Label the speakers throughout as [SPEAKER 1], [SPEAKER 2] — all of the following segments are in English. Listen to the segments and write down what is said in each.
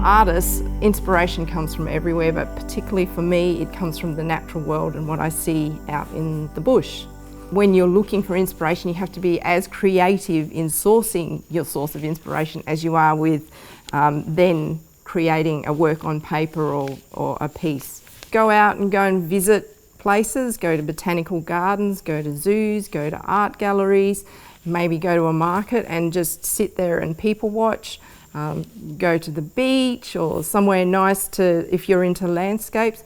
[SPEAKER 1] artists, inspiration comes from everywhere, but particularly for me, it comes from the natural world and what I see out in the bush. When you're looking for inspiration, you have to be as creative in sourcing your source of inspiration as you are with then creating a work on paper or a piece. Go out and visit places, go to botanical gardens, go to zoos, go to art galleries, maybe go to a market and just sit there and people watch. Go to the beach or somewhere nice if you're into landscapes.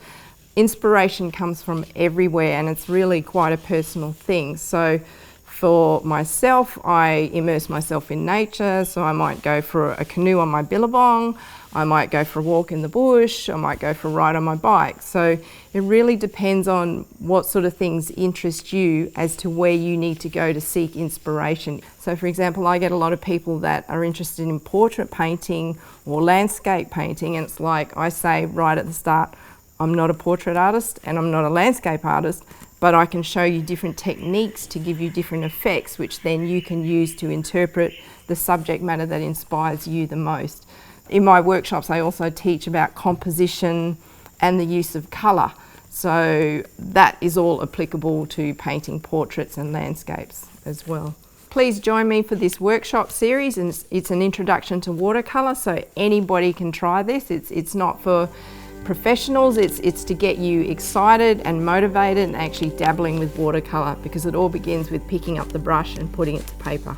[SPEAKER 1] Inspiration comes from everywhere and it's really quite a personal thing. So for myself, I immerse myself in nature, so I might go for a canoe on my billabong, I might go for a walk in the bush, I might go for a ride on my bike. So it really depends on what sort of things interest you as to where you need to go to seek inspiration. So for example, I get a lot of people that are interested in portrait painting or landscape painting, and it's like I say right at the start, I'm not a portrait artist and I'm not a landscape artist, but I can show you different techniques to give you different effects, which then you can use to interpret the subject matter that inspires you the most. In my workshops, I also teach about composition and the use of colour. So that is all applicable to painting portraits and landscapes as well. Please join me for this workshop series, and it's an introduction to watercolour, so anybody can try this. It's not for professionals, it's to get you excited and motivated and actually dabbling with watercolour, because it all begins with picking up the brush and putting it to paper.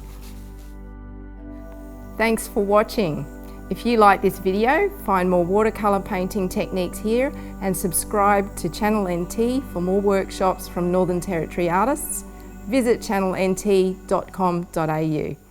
[SPEAKER 1] Thanks for watching. If you like this video, find more watercolour painting techniques here and subscribe to Channel NT for more workshops from Northern Territory artists. Visit channelnt.com.au.